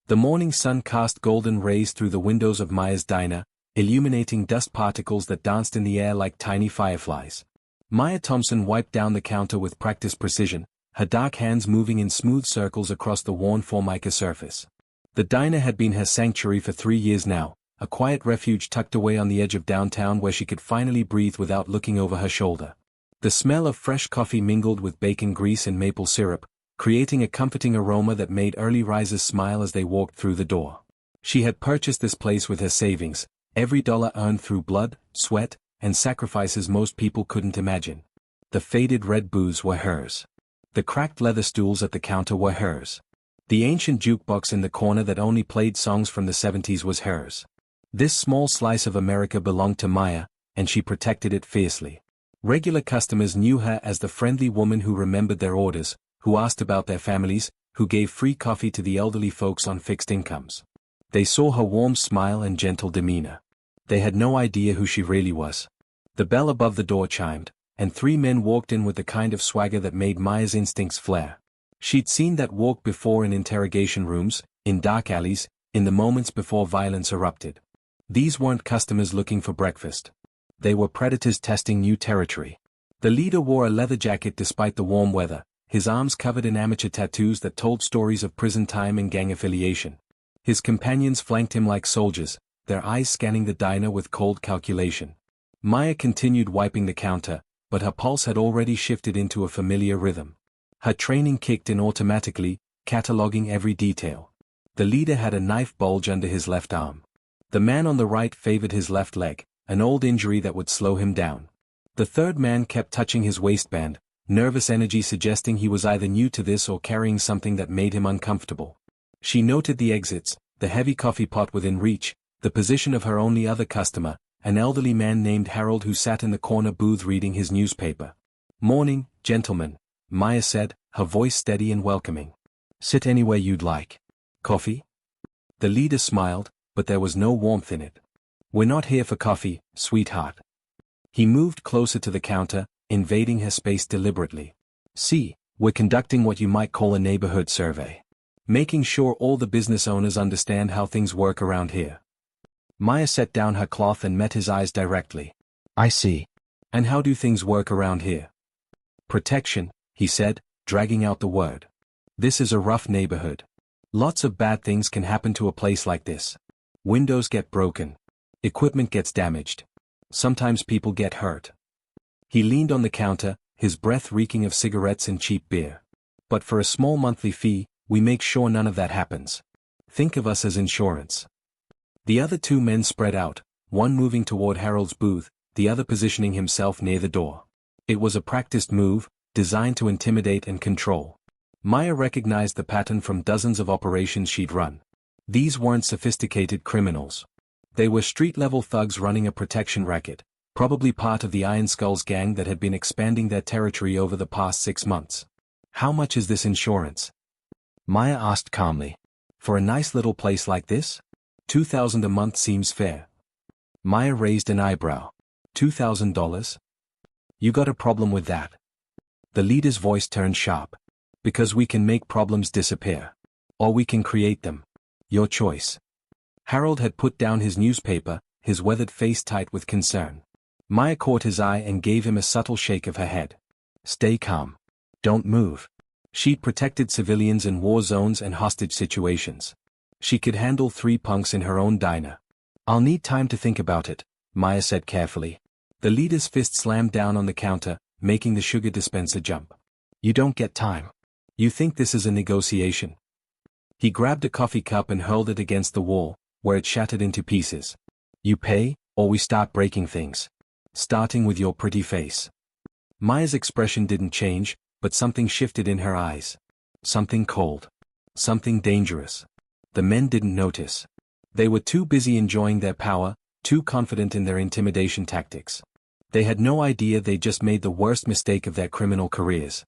The morning sun cast golden rays through the windows of Maya's diner, illuminating dust particles that danced in the air like tiny fireflies. Maya Thompson wiped down the counter with practiced precision, her dark hands moving in smooth circles across the worn formica surface. The diner had been her sanctuary for 3 years now, a quiet refuge tucked away on the edge of downtown where she could finally breathe without looking over her shoulder. The smell of fresh coffee mingled with bacon grease and maple syrup, creating a comforting aroma that made early risers smile as they walked through the door. She had purchased this place with her savings, every dollar earned through blood, sweat, and sacrifices most people couldn't imagine. The faded red booths were hers. The cracked leather stools at the counter were hers. The ancient jukebox in the corner that only played songs from the 70s was hers. This small slice of America belonged to Maya, and she protected it fiercely. Regular customers knew her as the friendly woman who remembered their orders, who asked about their families, who gave free coffee to the elderly folks on fixed incomes. They saw her warm smile and gentle demeanor. They had no idea who she really was. The bell above the door chimed, and 3 men walked in with the kind of swagger that made Maya's instincts flare. She'd seen that walk before in interrogation rooms, in dark alleys, in the moments before violence erupted. These weren't customers looking for breakfast. They were predators testing new territory. The leader wore a leather jacket despite the warm weather, his arms covered in amateur tattoos that told stories of prison time and gang affiliation. His companions flanked him like soldiers, their eyes scanning the diner with cold calculation. Maya continued wiping the counter, but her pulse had already shifted into a familiar rhythm. Her training kicked in automatically, cataloging every detail. The leader had a knife bulge under his left arm. The man on the right favored his left leg, an old injury that would slow him down. The third man kept touching his waistband, nervous energy suggesting he was either new to this or carrying something that made him uncomfortable. She noted the exits, the heavy coffee pot within reach, the position of her only other customer, an elderly man named Harold who sat in the corner booth reading his newspaper. "Morning, gentlemen," Maya said, her voice steady and welcoming. "Sit anywhere you'd like. Coffee?" The leader smiled, but there was no warmth in it. "We're not here for coffee, sweetheart." He moved closer to the counter, invading her space deliberately. "See, we're conducting what you might call a neighborhood survey. Making sure all the business owners understand how things work around here." Maya set down her cloth and met his eyes directly. "I see. And how do things work around here?" "Protection," he said, dragging out the word. "This is a rough neighborhood. Lots of bad things can happen to a place like this. Windows get broken. Equipment gets damaged. Sometimes people get hurt." He leaned on the counter, his breath reeking of cigarettes and cheap beer. "But for a small monthly fee, we make sure none of that happens. Think of us as insurance." The other 2 men spread out, one moving toward Harold's booth, the other positioning himself near the door. It was a practiced move, designed to intimidate and control. Maya recognized the pattern from dozens of operations she'd run. These weren't sophisticated criminals. They were street-level thugs running a protection racket, probably part of the Iron Skulls gang that had been expanding their territory over the past 6 months. "How much is this insurance?" Maya asked calmly. "For a nice little place like this? $2,000 a month seems fair." Maya raised an eyebrow. $2,000? You got a problem with that? The leader's voice turned sharp. "Because we can make problems disappear. Or we can create them. Your choice." Harold had put down his newspaper, his weathered face tight with concern. Maya caught his eye and gave him a subtle shake of her head. "Stay calm. Don't move." She'd protected civilians in war zones and hostage situations. She could handle 3 punks in her own diner. "I'll need time to think about it," Maya said carefully. The leader's fist slammed down on the counter, making the sugar dispenser jump. "You don't get time. You think this is a negotiation?" He grabbed a coffee cup and hurled it against the wall, where it shattered into pieces. "You pay, or we start breaking things. Starting with your pretty face." Maya's expression didn't change, but something shifted in her eyes. Something cold. Something dangerous. The men didn't notice. They were too busy enjoying their power, too confident in their intimidation tactics. They had no idea they just made the worst mistake of their criminal careers.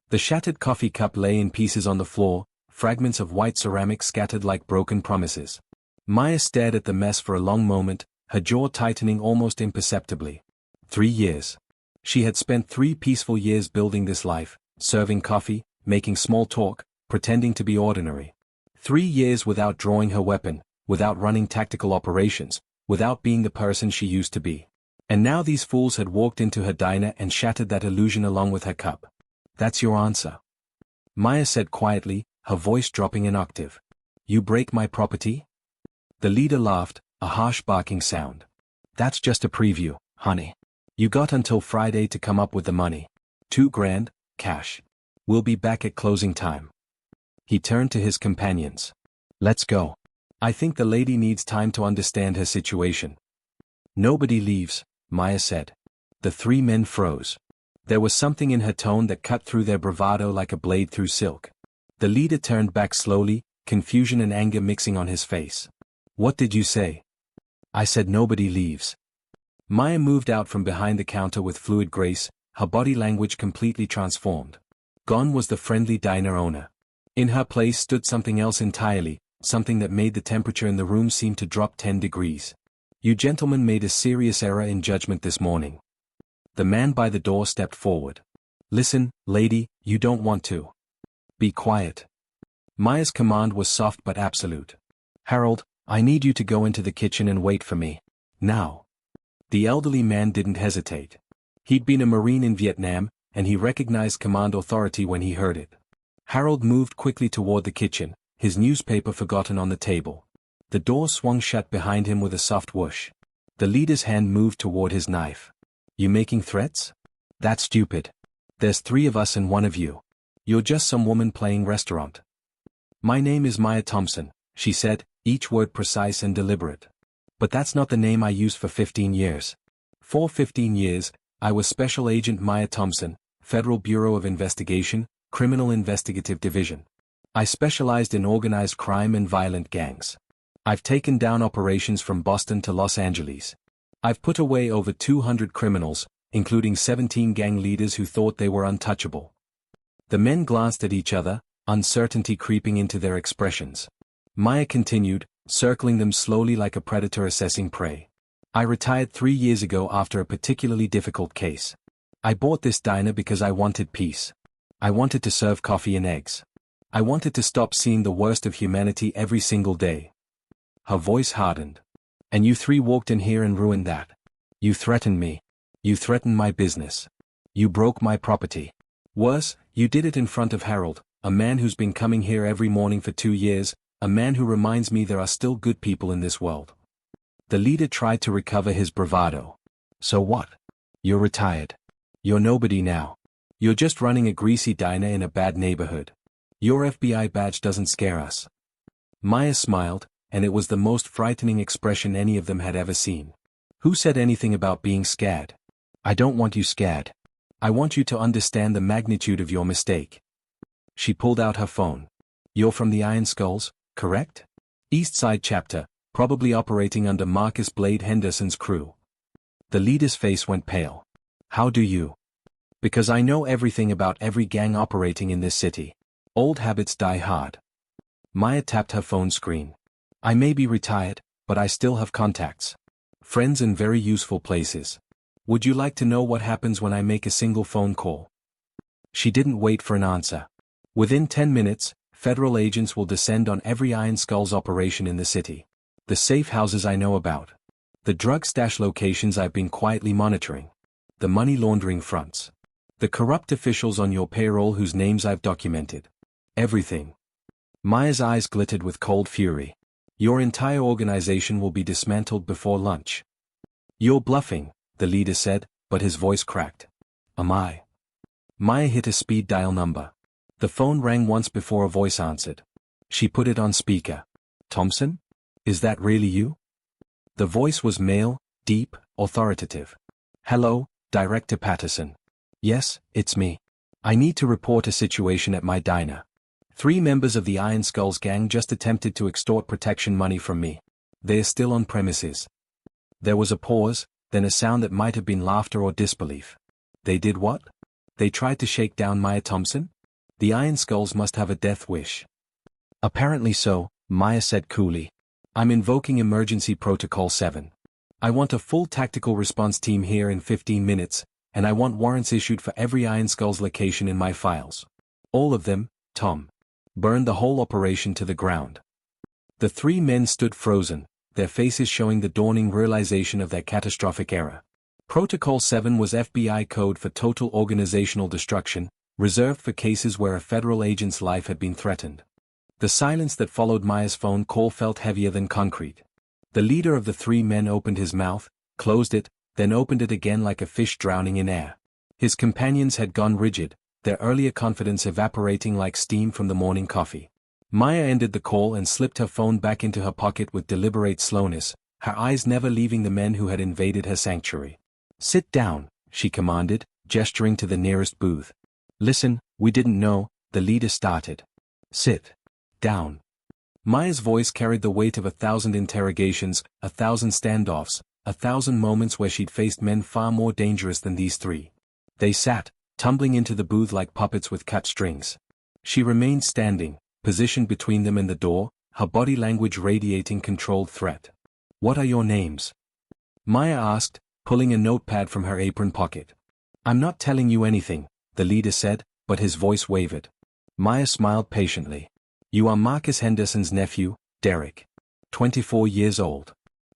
The shattered coffee cup lay in pieces on the floor, fragments of white ceramic scattered like broken promises. Maya stared at the mess for a long moment, her jaw tightening almost imperceptibly. 3 years. She had spent 3 peaceful years building this life, serving coffee, making small talk, pretending to be ordinary. 3 years without drawing her weapon, without running tactical operations, without being the person she used to be. And now these fools had walked into her diner and shattered that illusion along with her cup. That's your answer? Maya said quietly, her voice dropping an octave. You break my property? The leader laughed, a harsh barking sound. That's just a preview, honey. You got until Friday to come up with the money. $2,000, cash. We'll be back at closing time. He turned to his companions. Let's go. I think the lady needs time to understand her situation. Nobody leaves, Maya said. The 3 men froze. There was something in her tone that cut through their bravado like a blade through silk. The leader turned back slowly, confusion and anger mixing on his face. What did you say? I said nobody leaves. Maya moved out from behind the counter with fluid grace, her body language completely transformed. Gone was the friendly diner owner. In her place stood something else entirely, something that made the temperature in the room seem to drop 10 degrees. You gentlemen made a serious error in judgment this morning. The man by the door stepped forward. Listen, lady, you don't want to. Be quiet. Maya's command was soft but absolute. Harold, I need you to go into the kitchen and wait for me. Now. The elderly man didn't hesitate. He'd been a Marine in Vietnam, and he recognized command authority when he heard it. Harold moved quickly toward the kitchen, his newspaper forgotten on the table. The door swung shut behind him with a soft whoosh. The leader's hand moved toward his knife. You making threats? That's stupid. There's 3 of us and 1 of you. You're just some woman playing restaurant. My name is Maya Thompson, she said, each word precise and deliberate. But that's not the name I used for 15 years. For 15 years, I was Special Agent Maya Thompson, Federal Bureau of Investigation, Criminal Investigative Division. I specialized in organized crime and violent gangs. I've taken down operations from Boston to Los Angeles. I've put away over 200 criminals, including 17 gang leaders who thought they were untouchable. The men glanced at each other, uncertainty creeping into their expressions. Maya continued, circling them slowly like a predator assessing prey. I retired 3 years ago after a particularly difficult case. I bought this diner because I wanted peace. I wanted to serve coffee and eggs. I wanted to stop seeing the worst of humanity every single day. Her voice hardened. And you 3 walked in here and ruined that. You threatened me. You threatened my business. You broke my property. Worse, you did it in front of Harold, a man who's been coming here every morning for 2 years, a man who reminds me there are still good people in this world. The leader tried to recover his bravado. So what? You're retired. You're nobody now. You're just running a greasy diner in a bad neighborhood. Your FBI badge doesn't scare us. Maya smiled, and it was the most frightening expression any of them had ever seen. Who said anything about being scared? I don't want you scared. I want you to understand the magnitude of your mistake. She pulled out her phone. You're from the Iron Skulls, correct? East Side chapter, probably operating under Marcus Blade Henderson's crew. The leader's face went pale. How do you? Because I know everything about every gang operating in this city. Old habits die hard. Maya tapped her phone screen. I may be retired, but I still have contacts. Friends in very useful places. Would you like to know what happens when I make a single phone call? She didn't wait for an answer. Within 10 minutes, federal agents will descend on every Iron Skulls operation in the city. The safe houses I know about. The drug stash locations I've been quietly monitoring. The money laundering fronts. The corrupt officials on your payroll whose names I've documented. Everything. Maya's eyes glittered with cold fury. Your entire organization will be dismantled before lunch. You're bluffing, the leader said, but his voice cracked. Am I? Maya hit a speed dial number. The phone rang once before a voice answered. She put it on speaker. Thompson? Is that really you? The voice was male, deep, authoritative. Hello, Director Patterson. Yes, it's me. I need to report a situation at my diner. 3 members of the Iron Skulls gang just attempted to extort protection money from me. They're still on premises. There was a pause, then a sound that might have been laughter or disbelief. They did what? They tried to shake down Maya Thompson? The Iron Skulls must have a death wish. Apparently so, Maya said coolly. I'm invoking Emergency Protocol 7. I want a full tactical response team here in 15 minutes, and I want warrants issued for every Iron Skulls location in my files. All of them, Tom. Burned the whole operation to the ground. The three men stood frozen, their faces showing the dawning realization of their catastrophic error. Protocol 7 was FBI code for total organizational destruction, reserved for cases where a federal agent's life had been threatened. The silence that followed Maya's phone call felt heavier than concrete. The leader of the three men opened his mouth, closed it, then opened it again like a fish drowning in air. His companions had gone rigid, their earlier confidence evaporating like steam from the morning coffee. Maya ended the call and slipped her phone back into her pocket with deliberate slowness, her eyes never leaving the men who had invaded her sanctuary. "Sit down," she commanded, gesturing to the nearest booth. "Listen, we didn't know," the leader started. "Sit down." Maya's voice carried the weight of 1,000 interrogations, 1,000 standoffs, 1,000 moments where she'd faced men far more dangerous than these three. They sat, tumbling into the booth like puppets with cut strings. She remained standing, positioned between them and the door, her body language radiating controlled threat. "What are your names?" Maya asked, pulling a notepad from her apron pocket. "I'm not telling you anything," the leader said, but his voice wavered. Maya smiled patiently. "You are Marcus Henderson's nephew, Derek. 24 years old.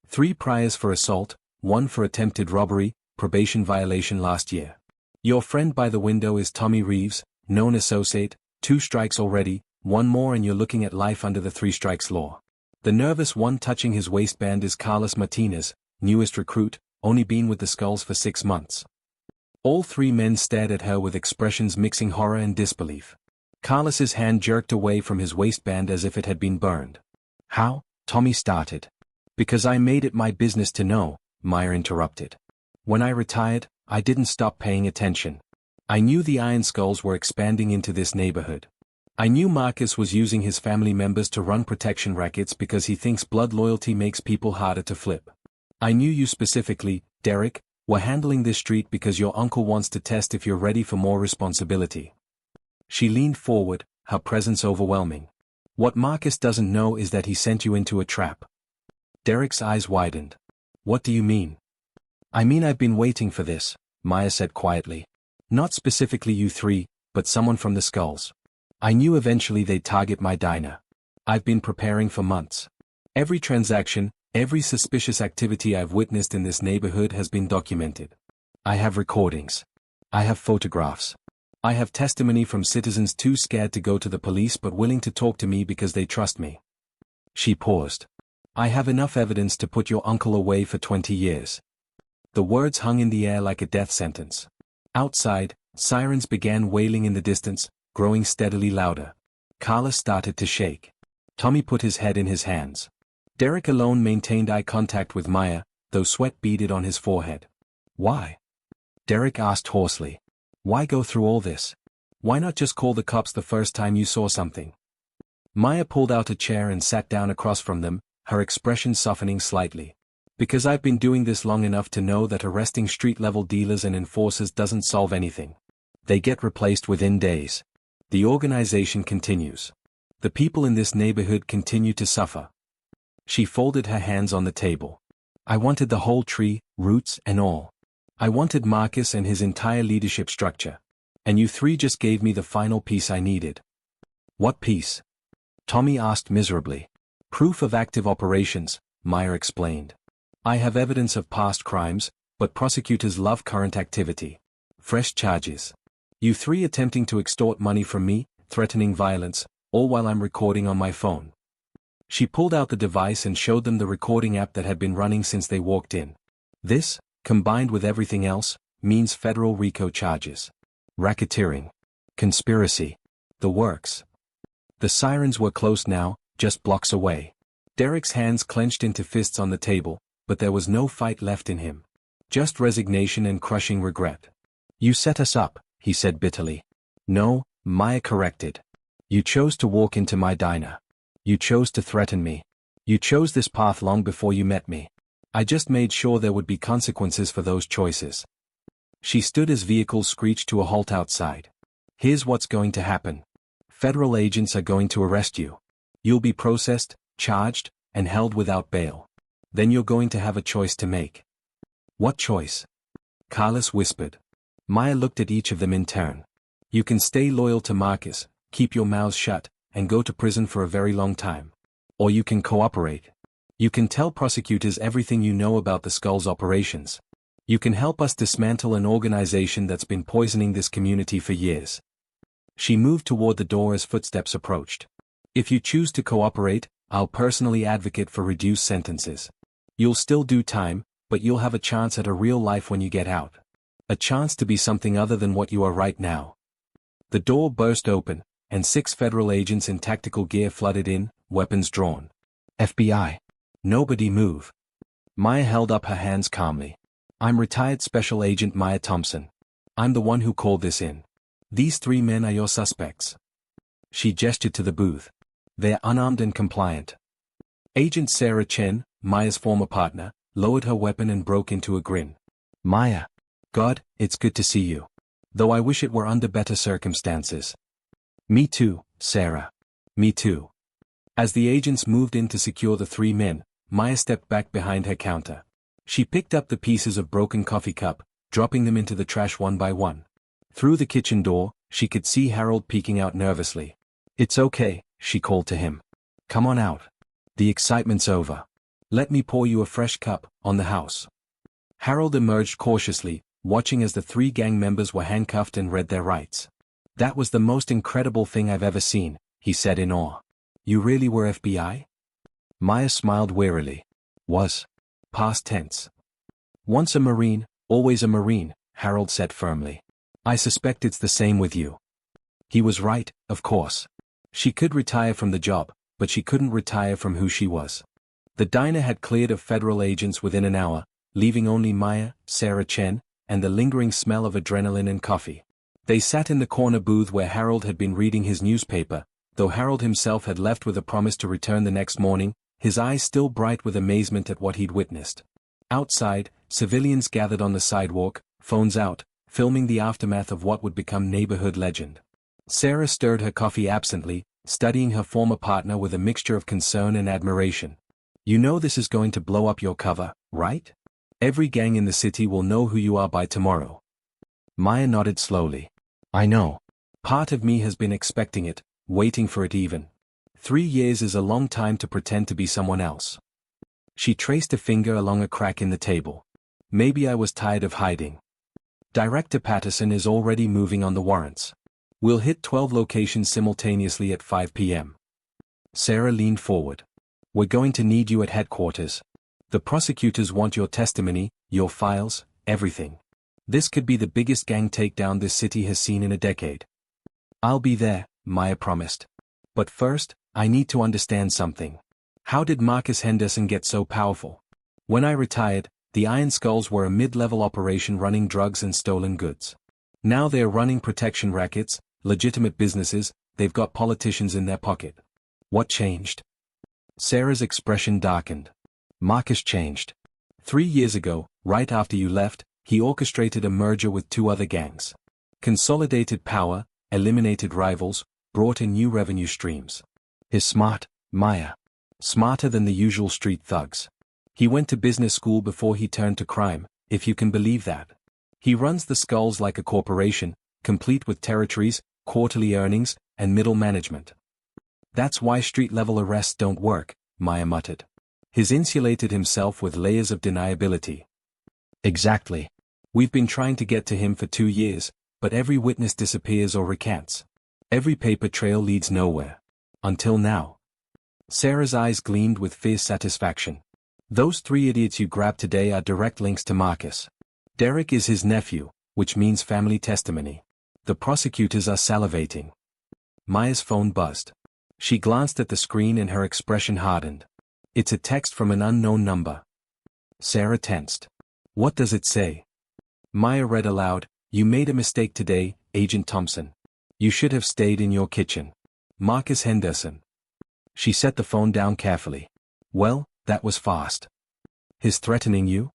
3 priors for assault, 1 for attempted robbery, probation violation last year. Your friend by the window is Tommy Reeves, known associate, 2 strikes already, 1 more and you're looking at life under the 3 strikes law. The nervous one touching his waistband is Carlos Martinez, newest recruit, only been with the Skulls for 6 months." All 3 men stared at her with expressions mixing horror and disbelief. Carlos's hand jerked away from his waistband as if it had been burned. "How?" Tommy started. "Because I made it my business to know," Maya interrupted. "When I retired, I didn't stop paying attention. I knew the Iron Skulls were expanding into this neighborhood. I knew Marcus was using his family members to run protection rackets because he thinks blood loyalty makes people harder to flip. I knew you specifically, Derek, were handling this street because your uncle wants to test if you're ready for more responsibility." She leaned forward, her presence overwhelming. "What Marcus doesn't know is that he sent you into a trap." Derek's eyes widened. "What do you mean?" "I mean I've been waiting for this," Maya said quietly. "Not specifically you 3, but someone from the Skulls. I knew eventually they'd target my diner. I've been preparing for months. Every transaction, every suspicious activity I've witnessed in this neighborhood has been documented. I have recordings. I have photographs. I have testimony from citizens too scared to go to the police but willing to talk to me because they trust me." She paused. "I have enough evidence to put your uncle away for 20 years. The words hung in the air like a death sentence. Outside, sirens began wailing in the distance, growing steadily louder. Carlos started to shake. Tommy put his head in his hands. Derek alone maintained eye contact with Maya, though sweat beaded on his forehead. "Why?" Derek asked hoarsely. "Why go through all this? Why not just call the cops the first time you saw something?" Maya pulled out a chair and sat down across from them, her expression softening slightly. "Because I've been doing this long enough to know that arresting street-level dealers and enforcers doesn't solve anything. They get replaced within days. The organization continues. The people in this neighborhood continue to suffer." She folded her hands on the table. "I wanted the whole tree, roots and all. I wanted Marcus and his entire leadership structure. And you 3 just gave me the final piece I needed." "What piece?" Tommy asked miserably. "Proof of active operations," Maya explained. "I have evidence of past crimes, but prosecutors love current activity. Fresh charges. You 3 attempting to extort money from me, threatening violence, all while I'm recording on my phone." She pulled out the device and showed them the recording app that had been running since they walked in. "This, combined with everything else, means federal RICO charges. Racketeering. Conspiracy. The works." The sirens were close now, just blocks away. Derek's hands clenched into fists on the table, but there was no fight left in him. Just resignation and crushing regret. "You set us up," he said bitterly. "No," Maya corrected. "You chose to walk into my diner. You chose to threaten me. You chose this path long before you met me. I just made sure there would be consequences for those choices." She stood as vehicles screeched to a halt outside. "Here's what's going to happen. Federal agents are going to arrest you. You'll be processed, charged, and held without bail. Then you're going to have a choice to make." "What choice?" Carlos whispered. Maya looked at each of them in turn. "You can stay loyal to Marcus, keep your mouths shut, and go to prison for a very long time. Or you can cooperate. You can tell prosecutors everything you know about the Skull's operations. You can help us dismantle an organization that's been poisoning this community for years. She moved toward the door as footsteps approached. If you choose to cooperate, I'll personally advocate for reduced sentences. You'll still do time, but you'll have a chance at a real life when you get out. A chance to be something other than what you are right now. The door burst open, and 6 federal agents in tactical gear flooded in, weapons drawn. FBI. Nobody move. Maya held up her hands calmly. I'm retired Special Agent Maya Thompson. I'm the one who called this in. These 3 men are your suspects. She gestured to the booth. They're unarmed and compliant. Agent Sarah Chen, Maya's former partner, lowered her weapon and broke into a grin. Maya. God, it's good to see you. Though I wish it were under better circumstances. Me too, Sarah. Me too. As the agents moved in to secure the 3 men, Maya stepped back behind her counter. She picked up the pieces of broken coffee cup, dropping them into the trash one by one. Through the kitchen door, she could see Harold peeking out nervously. It's okay, she called to him. Come on out. The excitement's over. Let me pour you a fresh cup, on the house. Harold emerged cautiously, watching as the 3 gang members were handcuffed and read their rights. That was the most incredible thing I've ever seen, he said in awe. You really were FBI? Maya smiled wearily. Was. Past tense. Once a Marine, always a Marine, Harold said firmly. I suspect it's the same with you. He was right, of course. She could retire from the job, but she couldn't retire from who she was. The diner had cleared of federal agents within an hour, leaving only Maya, Sarah Chen, and the lingering smell of adrenaline and coffee. They sat in the corner booth where Harold had been reading his newspaper, though Harold himself had left with a promise to return the next morning, his eyes still bright with amazement at what he'd witnessed. Outside, civilians gathered on the sidewalk, phones out, filming the aftermath of what would become neighborhood legend. Sarah stirred her coffee absently, studying her former partner with a mixture of concern and admiration. You know this is going to blow up your cover, right? Every gang in the city will know who you are by tomorrow. Maya nodded slowly. I know. Part of me has been expecting it, waiting for it even. 3 years is a long time to pretend to be someone else. She traced a finger along a crack in the table. Maybe I was tired of hiding. Director Patterson is already moving on the warrants. We'll hit 12 locations simultaneously at 5 p.m. Sarah leaned forward. We're going to need you at headquarters. The prosecutors want your testimony, your files, everything. This could be the biggest gang takedown this city has seen in a decade. I'll be there, Maya promised. But first, I need to understand something. How did Marcus Henderson get so powerful? When I retired, the Iron Skulls were a mid-level operation running drugs and stolen goods. Now they're running protection rackets, legitimate businesses, they've got politicians in their pocket. What changed? Sarah's expression darkened. Marcus changed. 3 years ago, right after you left, he orchestrated a merger with 2 other gangs. Consolidated power, eliminated rivals, brought in new revenue streams. He's smart, Maya. Smarter than the usual street thugs. He went to business school before he turned to crime, if you can believe that. He runs the Skulls like a corporation, complete with territories, quarterly earnings, and middle management. That's why street-level arrests don't work, Maya muttered. He's insulated himself with layers of deniability. Exactly. We've been trying to get to him for 2 years, but every witness disappears or recants. Every paper trail leads nowhere. Until now. Sarah's eyes gleamed with fierce satisfaction. Those 3 idiots you grabbed today are direct links to Marcus. Derek is his nephew, which means family testimony. The prosecutors are salivating. Maya's phone buzzed. She glanced at the screen and her expression hardened. It's a text from an unknown number. Sarah tensed. What does it say? Maya read aloud, You made a mistake today, Agent Thompson. You should have stayed in your kitchen. Marcus Henderson. She set the phone down carefully. Well, that was fast. He's threatening you?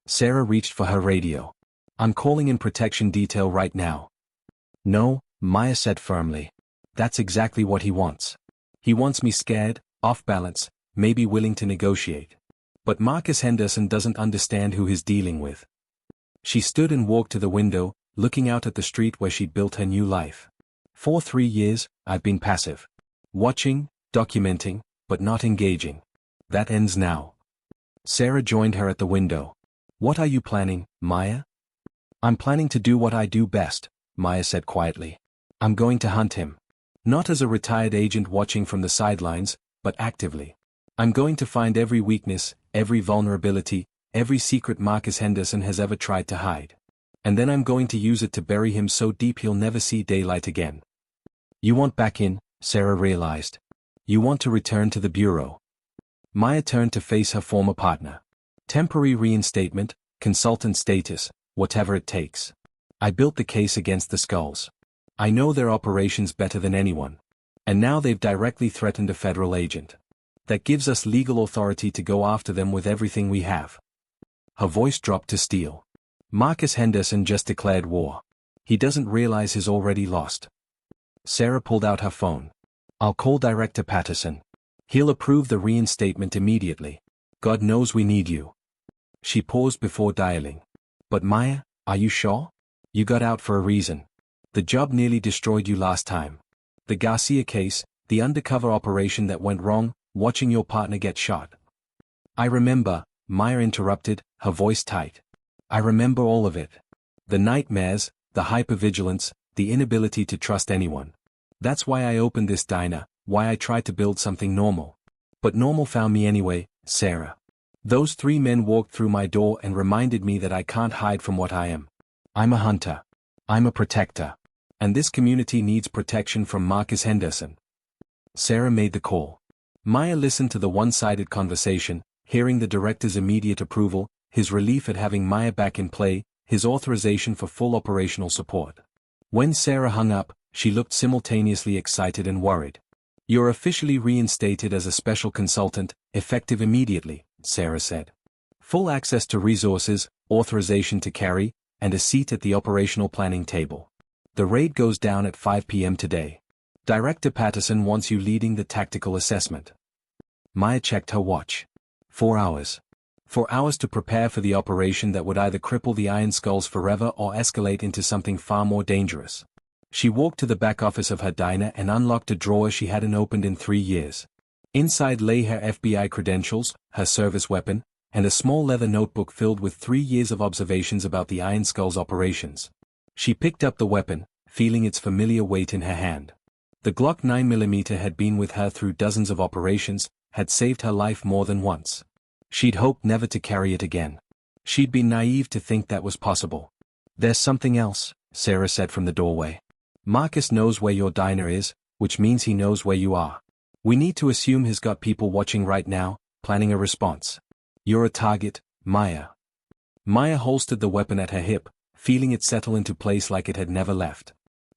Sarah reached for her radio. I'm calling in protection detail right now. No, Maya said firmly. That's exactly what he wants. He wants me scared, off balance, maybe willing to negotiate. But Marcus Henderson doesn't understand who he's dealing with. She stood and walked to the window, looking out at the street where she'd built her new life. For 3 years, I've been passive. Watching, documenting, but not engaging. That ends now. Sarah joined her at the window. What are you planning, Maya? I'm planning to do what I do best, Maya said quietly. I'm going to hunt him. Not as a retired agent watching from the sidelines, but actively. I'm going to find every weakness, every vulnerability, every secret Marcus Henderson has ever tried to hide. And then I'm going to use it to bury him so deep he'll never see daylight again. You want back in, Sarah realized. You want to return to the bureau. Maya turned to face her former partner. Temporary reinstatement, consultant status, whatever it takes. I built the case against the Skulls. I know their operations better than anyone. And now they've directly threatened a federal agent. That gives us legal authority to go after them with everything we have. Her voice dropped to steel. Marcus Henderson just declared war. He doesn't realize he's already lost. Sarah pulled out her phone. I'll call Director Patterson. He'll approve the reinstatement immediately. God knows we need you. She paused before dialing. But Maya, are you sure? You got out for a reason. The job nearly destroyed you last time. The Garcia case, the undercover operation that went wrong, watching your partner get shot. I remember, Maya interrupted, her voice tight. I remember all of it. The nightmares, the hypervigilance, the inability to trust anyone. That's why I opened this diner, why I tried to build something normal. But normal found me anyway, Sarah. Those 3 men walked through my door and reminded me that I can't hide from what I am. I'm a hunter. I'm a protector. And this community needs protection from Marcus Henderson. Sarah made the call. Maya listened to the one-sided conversation, hearing the director's immediate approval, his relief at having Maya back in play, his authorization for full operational support. When Sarah hung up, she looked simultaneously excited and worried. You're officially reinstated as a special consultant, effective immediately, Sarah said. Full access to resources, authorization to carry, and a seat at the operational planning table. The raid goes down at 5 p.m. today. Director Patterson wants you leading the tactical assessment. Maya checked her watch. 4 hours. 4 hours to prepare for the operation that would either cripple the Iron Skulls forever or escalate into something far more dangerous. She walked to the back office of her diner and unlocked a drawer she hadn't opened in 3 years. Inside lay her FBI credentials, her service weapon, and a small leather notebook filled with 3 years of observations about the Iron Skulls operations. She picked up the weapon, feeling its familiar weight in her hand. The Glock 9mm had been with her through dozens of operations, had saved her life more than once. She'd hoped never to carry it again. She'd been naive to think that was possible. There's something else, Sarah said from the doorway. Marcus knows where your diner is, which means he knows where you are. We need to assume he's got people watching right now, planning a response. You're a target, Maya. Maya holstered the weapon at her hip, feeling it settle into place like it had never left.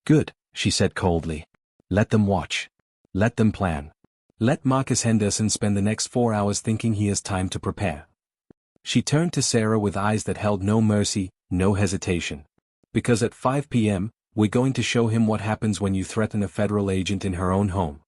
Good, she said coldly. Let them watch. Let them plan. Let Marcus Henderson spend the next 4 hours thinking he has time to prepare. She turned to Sarah with eyes that held no mercy, no hesitation. Because at 5 p.m., we're going to show him what happens when you threaten a federal agent in her own home.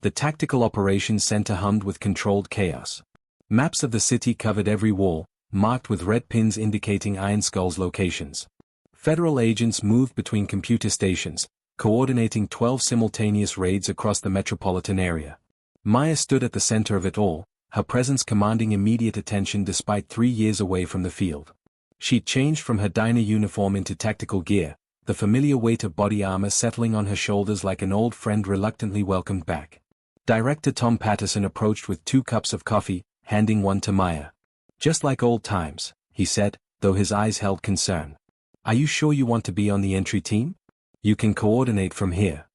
The tactical operations center hummed with controlled chaos. Maps of the city covered every wall, marked with red pins indicating Iron Skull's locations. Federal agents moved between computer stations, coordinating 12 simultaneous raids across the metropolitan area. Maya stood at the center of it all, her presence commanding immediate attention despite 3 years away from the field. She'd changed from her diner uniform into tactical gear, the familiar weight of body armor settling on her shoulders like an old friend reluctantly welcomed back. Director Tom Patterson approached with 2 cups of coffee, handing one to Maya. Just like old times, he said, though his eyes held concern. Are you sure you want to be on the entry team? You can coordinate from here.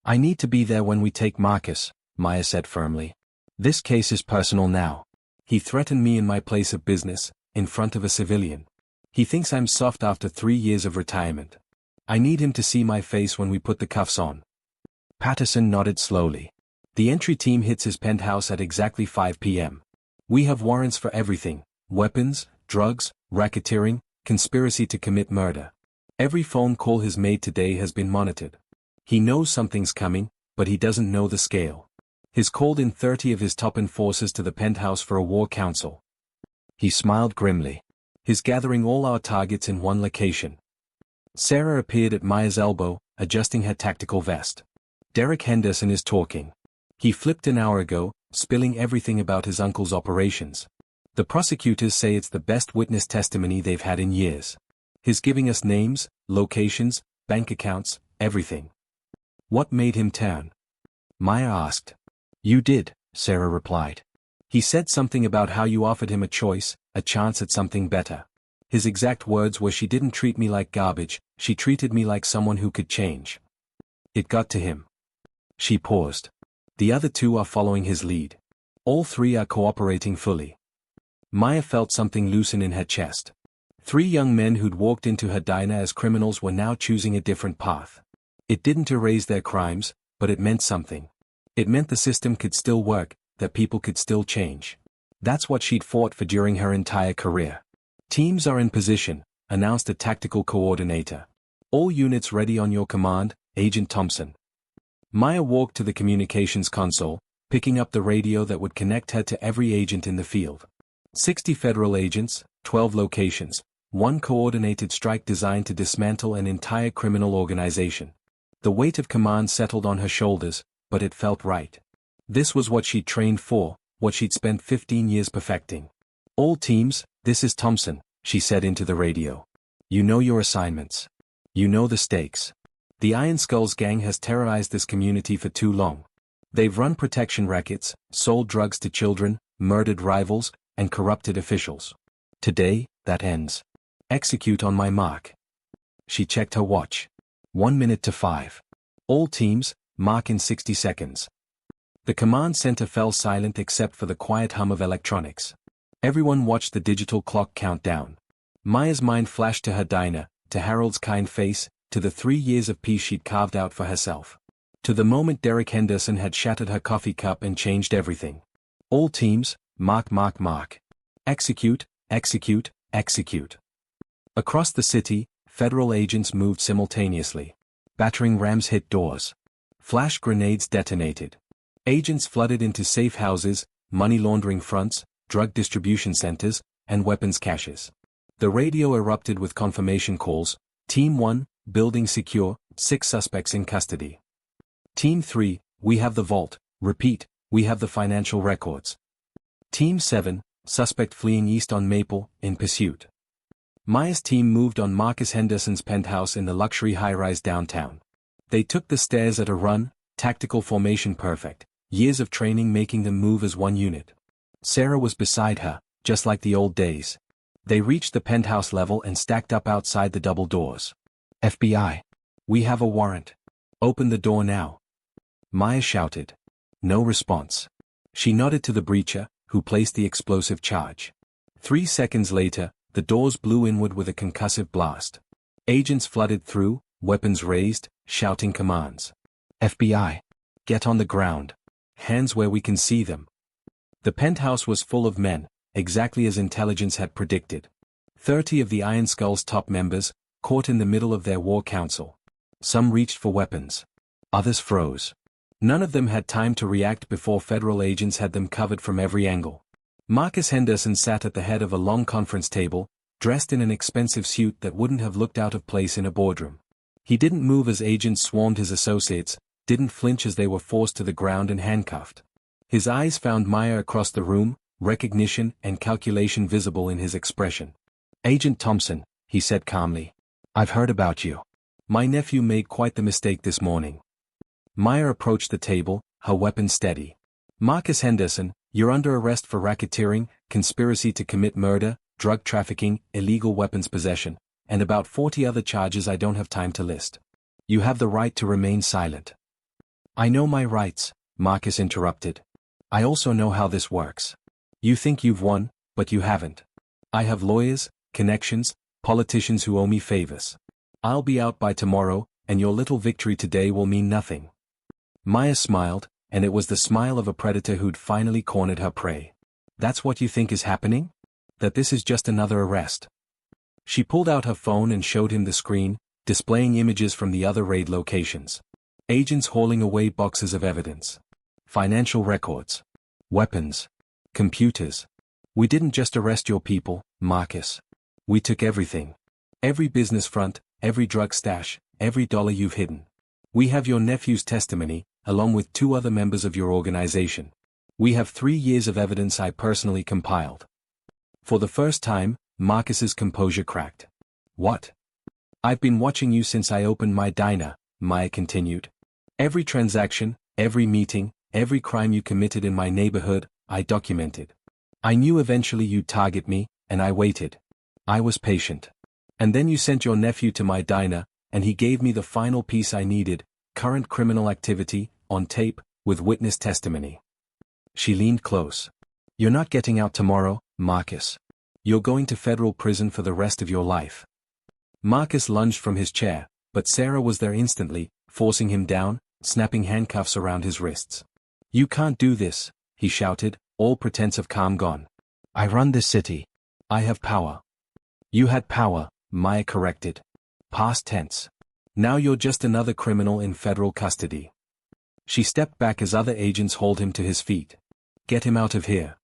I need to be there when we take Marcus, Maya said firmly. This case is personal now. He threatened me in my place of business, in front of a civilian. He thinks I'm soft after 3 years of retirement. I need him to see my face when we put the cuffs on. Patterson nodded slowly. The entry team hits his penthouse at exactly 5 p.m. We have warrants for everything: weapons, drugs, racketeering, conspiracy to commit murder. Every phone call he's made today has been monitored. He knows something's coming, but he doesn't know the scale. He's called in 30 of his top enforcers to the penthouse for a war council. He smiled grimly. He's gathering all our targets in one location. Sarah appeared at Maya's elbow, adjusting her tactical vest. Derek Henderson is talking. He flipped an hour ago, spilling everything about his uncle's operations. The prosecutors say it's the best witness testimony they've had in years. He's giving us names, locations, bank accounts, everything. What made him turn? Maya asked. You did, Sarah replied. He said something about how you offered him a choice, a chance at something better. His exact words were, she didn't treat me like garbage, she treated me like someone who could change. It got to him. She paused. The other two are following his lead. All three are cooperating fully. Maya felt something loosen in her chest. 3 young men who'd walked into her diner as criminals were now choosing a different path. It didn't erase their crimes, but it meant something. It meant the system could still work, that people could still change. That's what she'd fought for during her entire career. Teams are in position, announced a tactical coordinator. All units ready on your command, Agent Thompson. Maya walked to the communications console, picking up the radio that would connect her to every agent in the field. 60 federal agents, 12 locations, 1 coordinated strike designed to dismantle an entire criminal organization. The weight of command settled on her shoulders, but it felt right. This was what she'd trained for, what she'd spent 15 years perfecting. All teams, this is Thompson, she said into the radio. You know your assignments. You know the stakes. The Iron Skulls gang has terrorized this community for too long. They've run protection rackets, sold drugs to children, murdered rivals, and corrupted officials. Today, that ends. Execute on my mark. She checked her watch. 1 minute to 5. All teams, mark in 60 seconds. The command center fell silent except for the quiet hum of electronics. Everyone watched the digital clock count down. Maya's mind flashed to her diner, to Harold's kind face, to the 3 years of peace she'd carved out for herself. To the moment Derek Henderson had shattered her coffee cup and changed everything. All teams, mark, mark, mark. Execute, execute, execute. Across the city, federal agents moved simultaneously. Battering rams hit doors. Flash grenades detonated. Agents flooded into safe houses, money laundering fronts, drug distribution centers, and weapons caches. The radio erupted with confirmation calls. Team 1, building secure, 6 suspects in custody. Team 3, we have the vault. Repeat, we have the financial records. Team 7, suspect fleeing east on Maple, in pursuit. Maya's team moved on Marcus Henderson's penthouse in the luxury high-rise downtown. They took the stairs at a run, tactical formation perfect, years of training making them move as one unit. Sarah was beside her, just like the old days. They reached the penthouse level and stacked up outside the double doors. FBI. We have a warrant. Open the door now. Maya shouted. No response. She nodded to the breacher, who placed the explosive charge. 3 seconds later, the doors blew inward with a concussive blast. Agents flooded through, weapons raised, shouting commands. FBI. Get on the ground. Hands where we can see them. The penthouse was full of men, exactly as intelligence had predicted. 30 of the Iron Skull's top members, caught in the middle of their war council. Some reached for weapons. Others froze. None of them had time to react before federal agents had them covered from every angle. Marcus Henderson sat at the head of a long conference table, dressed in an expensive suit that wouldn't have looked out of place in a boardroom. He didn't move as agents swarmed his associates, didn't flinch as they were forced to the ground and handcuffed. His eyes found Maya across the room, recognition and calculation visible in his expression. Agent Thompson, he said calmly. I've heard about you. My nephew made quite the mistake this morning. Maya approached the table, her weapon steady. Marcus Henderson, you're under arrest for racketeering, conspiracy to commit murder, drug trafficking, illegal weapons possession, and about 40 other charges I don't have time to list. You have the right to remain silent. I know my rights, Marcus interrupted. I also know how this works. You think you've won, but you haven't. I have lawyers, connections, politicians who owe me favors. I'll be out by tomorrow, and your little victory today will mean nothing. Maya smiled, and it was the smile of a predator who'd finally cornered her prey. That's what you think is happening? That this is just another arrest? She pulled out her phone and showed him the screen, displaying images from the other raid locations. Agents hauling away boxes of evidence. Financial records. Weapons. Computers. We didn't just arrest your people, Marcus. We took everything. Every business front, every drug stash, every dollar you've hidden. We have your nephew's testimony, along with 2 other members of your organization. We have 3 years of evidence I personally compiled. For the first time, Marcus's composure cracked. What? I've been watching you since I opened my diner, Maya continued. Every transaction, every meeting, every crime you committed in my neighborhood, I documented. I knew eventually you'd target me, and I waited. I was patient. And then you sent your nephew to my diner, and he gave me the final piece I needed, current criminal activity, on tape, with witness testimony. She leaned close. You're not getting out tomorrow, Marcus. You're going to federal prison for the rest of your life. Marcus lunged from his chair, but Sarah was there instantly, forcing him down, snapping handcuffs around his wrists. You can't do this, he shouted, all pretense of calm gone. I run this city. I have power. You had power, Maya corrected. Past tense. Now you're just another criminal in federal custody. She stepped back as other agents hauled him to his feet. Get him out of here.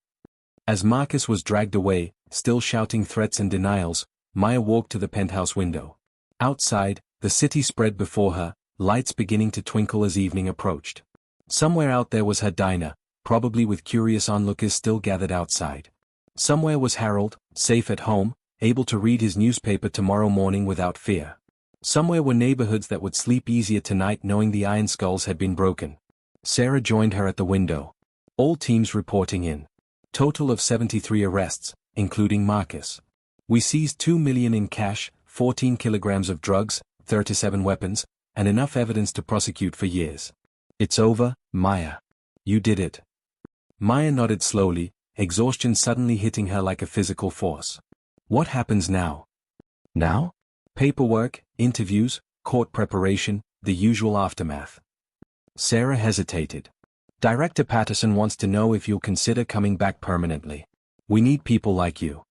As Marcus was dragged away, still shouting threats and denials, Maya walked to the penthouse window. Outside, the city spread before her, lights beginning to twinkle as evening approached. Somewhere out there was her diner, probably with curious onlookers still gathered outside. Somewhere was Harold, safe at home, able to read his newspaper tomorrow morning without fear. Somewhere were neighborhoods that would sleep easier tonight knowing the iron skulls had been broken. Sarah joined her at the window. All teams reporting in. Total of 73 arrests, including Marcus. We seized $2 million in cash, 14 kilograms of drugs, 37 weapons, and enough evidence to prosecute for years. It's over, Maya. You did it. Maya nodded slowly, exhaustion suddenly hitting her like a physical force. What happens now? Now? Paperwork, interviews, court preparation, the usual aftermath. Sarah hesitated. Director Patterson wants to know if you'll consider coming back permanently. We need people like you.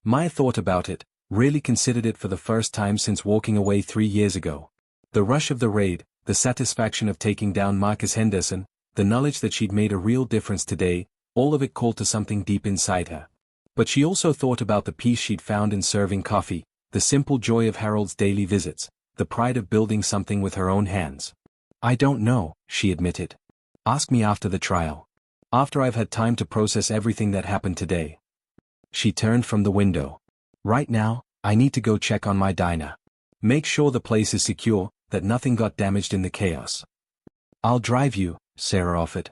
Maya thought about it, really considered it for the first time since walking away 3 years ago. The rush of the raid, the satisfaction of taking down Marcus Henderson, the knowledge that she'd made a real difference today, all of it called to something deep inside her. But she also thought about the peace she'd found in serving coffee, the simple joy of Harold's daily visits, the pride of building something with her own hands. I don't know, she admitted. Ask me after the trial. After I've had time to process everything that happened today. She turned from the window. Right now, I need to go check on my diner. Make sure the place is secure, that nothing got damaged in the chaos. I'll drive you, Sarah offered.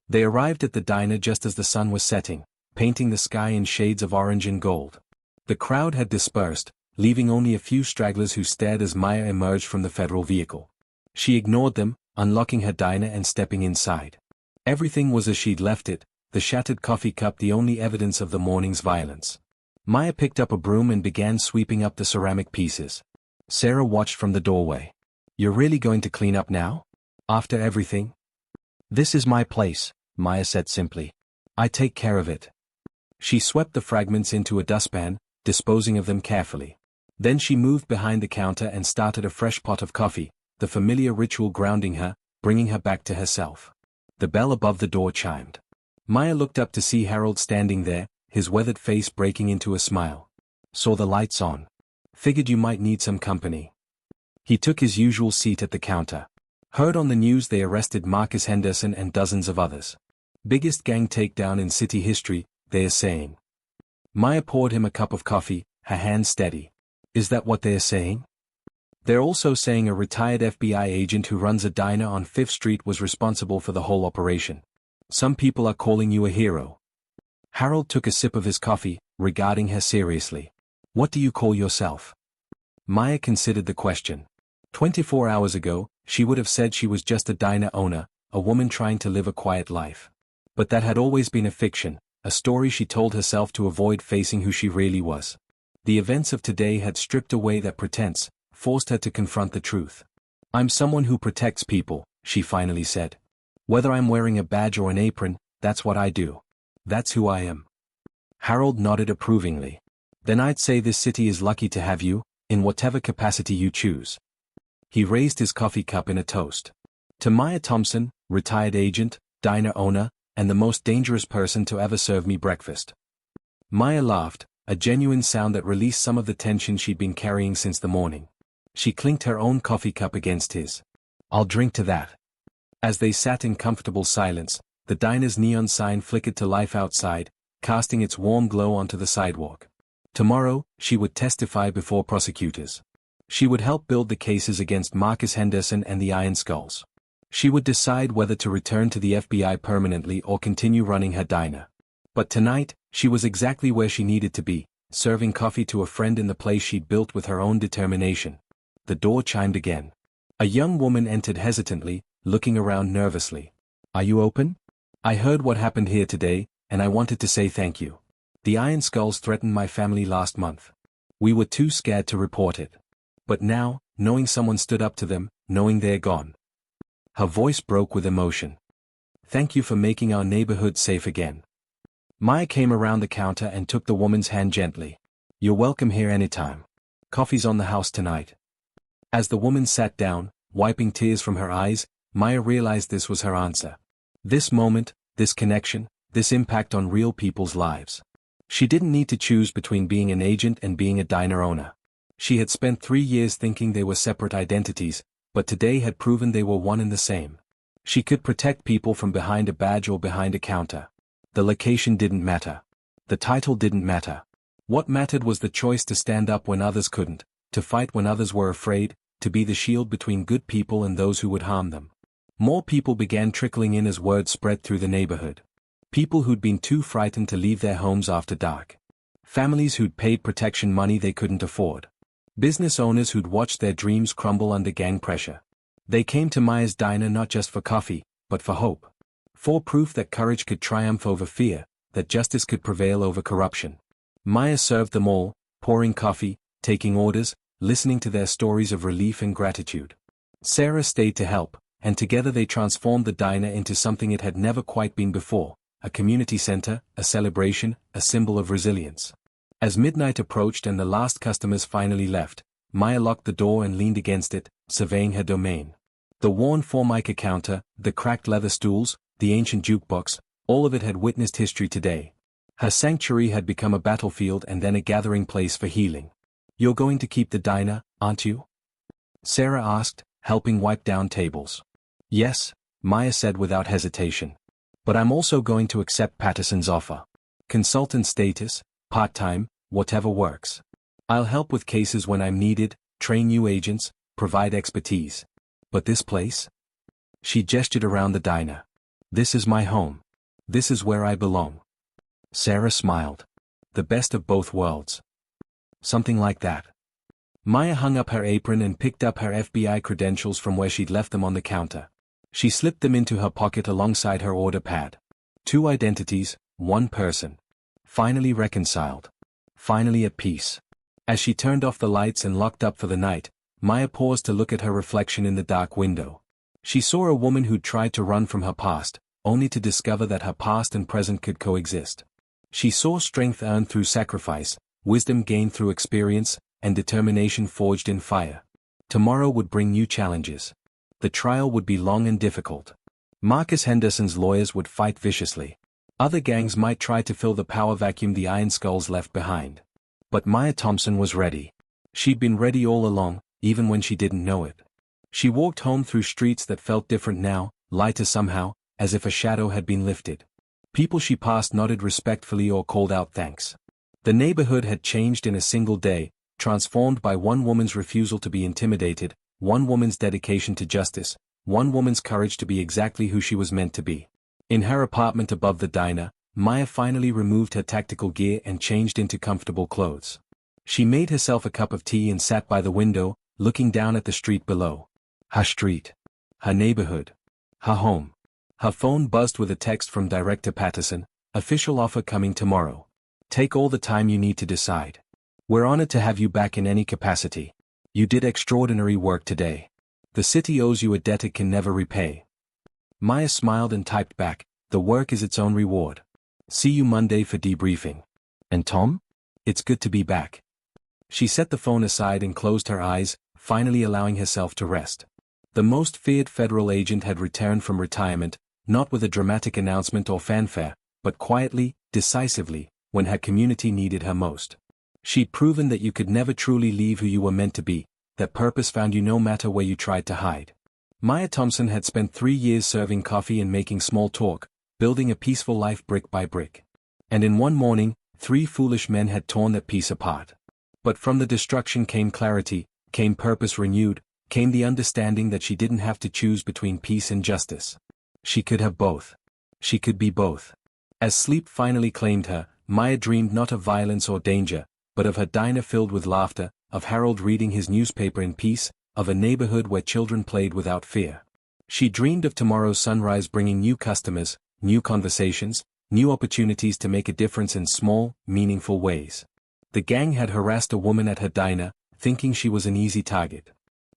They arrived at the diner just as the sun was setting, painting the sky in shades of orange and gold. The crowd had dispersed, leaving only a few stragglers who stared as Maya emerged from the federal vehicle. She ignored them, unlocking her diner and stepping inside. Everything was as she'd left it, the shattered coffee cup the only evidence of the morning's violence. Maya picked up a broom and began sweeping up the ceramic pieces. Sarah watched from the doorway. You're really going to clean up now? After everything? This is my place, Maya said simply. I take care of it. She swept the fragments into a dustpan, disposing of them carefully. Then she moved behind the counter and started a fresh pot of coffee, the familiar ritual grounding her, bringing her back to herself. The bell above the door chimed. Maya looked up to see Harold standing there, his weathered face breaking into a smile. Saw the lights on. Figured you might need some company. He took his usual seat at the counter. Heard on the news they arrested Marcus Henderson and dozens of others. Biggest gang takedown in city history, they're saying. Maya poured him a cup of coffee, her hands steady. Is that what they're saying? They're also saying a retired FBI agent who runs a diner on 5th Street was responsible for the whole operation. Some people are calling you a hero. Harold took a sip of his coffee, regarding her seriously. What do you call yourself? Maya considered the question. 24 hours ago, she would have said she was just a diner owner, a woman trying to live a quiet life. But that had always been a fiction, a story she told herself to avoid facing who she really was. The events of today had stripped away that pretense, forced her to confront the truth. I'm someone who protects people, she finally said. Whether I'm wearing a badge or an apron, that's what I do. That's who I am. Harold nodded approvingly. Then I'd say this city is lucky to have you, in whatever capacity you choose. He raised his coffee cup in a toast. To Maya Thompson, retired agent, diner owner, and the most dangerous person to ever serve me breakfast. Maya laughed, a genuine sound that released some of the tension she'd been carrying since the morning. She clinked her own coffee cup against his. I'll drink to that. As they sat in comfortable silence, the diner's neon sign flickered to life outside, casting its warm glow onto the sidewalk. Tomorrow, she would testify before prosecutors. She would help build the cases against Marcus Henderson and the Iron Skulls. She would decide whether to return to the FBI permanently or continue running her diner. But tonight, she was exactly where she needed to be, serving coffee to a friend in the place she'd built with her own determination. The door chimed again. A young woman entered hesitantly, looking around nervously. "Are you open? I heard what happened here today, and I wanted to say thank you. The Iron Skulls threatened my family last month. We were too scared to report it. But now, knowing someone stood up to them, knowing they're gone." Her voice broke with emotion. "Thank you for making our neighborhood safe again." Maya came around the counter and took the woman's hand gently. "You're welcome here anytime. Coffee's on the house tonight." As the woman sat down, wiping tears from her eyes, Maya realized this was her answer. This moment, this connection, this impact on real people's lives. She didn't need to choose between being an agent and being a diner owner. She had spent 3 years thinking they were separate identities, but today had proven they were one and the same. She could protect people from behind a badge or behind a counter. The location didn't matter. The title didn't matter. What mattered was the choice to stand up when others couldn't, to fight when others were afraid, to be the shield between good people and those who would harm them. More people began trickling in as word spread through the neighborhood. People who'd been too frightened to leave their homes after dark. Families who'd paid protection money they couldn't afford. Business owners who'd watched their dreams crumble under gang pressure. They came to Maya's diner not just for coffee, but for hope. For proof that courage could triumph over fear, that justice could prevail over corruption. Maya served them all, pouring coffee, taking orders, listening to their stories of relief and gratitude. Sarah stayed to help, and together they transformed the diner into something it had never quite been before, a community center, a celebration, a symbol of resilience. As midnight approached and the last customers finally left, Maya locked the door and leaned against it, surveying her domain. The worn Formica counter, the cracked leather stools, the ancient jukebox, all of it had witnessed history today. Her sanctuary had become a battlefield and then a gathering place for healing. "You're going to keep the diner, aren't you?" Sarah asked, helping wipe down tables. "Yes," Maya said without hesitation. "But I'm also going to accept Patterson's offer. Consultant status, part-time, whatever works. I'll help with cases when I'm needed, train new agents, provide expertise. But this place?" She gestured around the diner. "This is my home. This is where I belong." Sarah smiled. "The best of both worlds." "Something like that." Maya hung up her apron and picked up her FBI credentials from where she'd left them on the counter. She slipped them into her pocket alongside her order pad. 2 identities, 1 person. Finally reconciled. Finally at peace. As she turned off the lights and locked up for the night, Maya paused to look at her reflection in the dark window. She saw a woman who'd tried to run from her past, only to discover that her past and present could coexist. She saw strength earned through sacrifice, wisdom gained through experience, and determination forged in fire. Tomorrow would bring new challenges. The trial would be long and difficult. Marcus Henderson's lawyers would fight viciously. Other gangs might try to fill the power vacuum the Iron Skulls left behind. But Maya Thompson was ready. She'd been ready all along, even when she didn't know it. She walked home through streets that felt different now, lighter somehow, as if a shadow had been lifted. People she passed nodded respectfully or called out thanks. The neighborhood had changed in a single day, transformed by one woman's refusal to be intimidated, one woman's dedication to justice, one woman's courage to be exactly who she was meant to be. In her apartment above the diner, Maya finally removed her tactical gear and changed into comfortable clothes. She made herself a cup of tea and sat by the window, looking down at the street below. Her street. Her neighborhood. Her home. Her phone buzzed with a text from Director Patterson, "Official offer coming tomorrow. Take all the time you need to decide. We're honored to have you back in any capacity. You did extraordinary work today. The city owes you a debt it can never repay." Maya smiled and typed back, "The work is its own reward. See you Monday for debriefing. And Tom? It's good to be back." She set the phone aside and closed her eyes, finally allowing herself to rest. The most feared federal agent had returned from retirement, not with a dramatic announcement or fanfare, but quietly, decisively, when her community needed her most. She'd proven that you could never truly leave who you were meant to be, that purpose found you no matter where you tried to hide. Maya Thompson had spent 3 years serving coffee and making small talk, building a peaceful life brick by brick. And in one morning, 3 foolish men had torn that peace apart. But from the destruction came clarity, came purpose renewed, came the understanding that she didn't have to choose between peace and justice. She could have both. She could be both. As sleep finally claimed her, Maya dreamed not of violence or danger, but of her diner filled with laughter, of Harold reading his newspaper in peace, of a neighborhood where children played without fear. She dreamed of tomorrow's sunrise bringing new customers, new conversations, new opportunities to make a difference in small, meaningful ways. The gang had harassed a woman at her diner, thinking she was an easy target.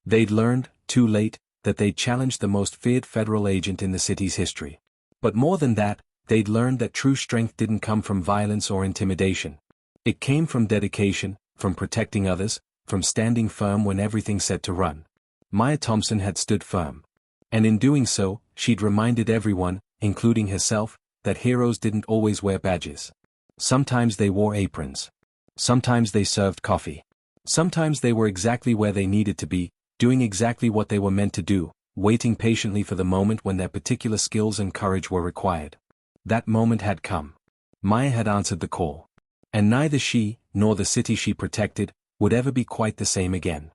They'd learned, too late, that they'd challenged the most feared federal agent in the city's history. But more than that, they'd learned that true strength didn't come from violence or intimidation. It came from dedication, from protecting others, from standing firm when everything said to run. Maya Thompson had stood firm. And in doing so, she'd reminded everyone, including herself, that heroes didn't always wear badges. Sometimes they wore aprons. Sometimes they served coffee. Sometimes they were exactly where they needed to be, doing exactly what they were meant to do, waiting patiently for the moment when their particular skills and courage were required. That moment had come. Maya had answered the call. And neither she, nor the city she protected, would ever be quite the same again.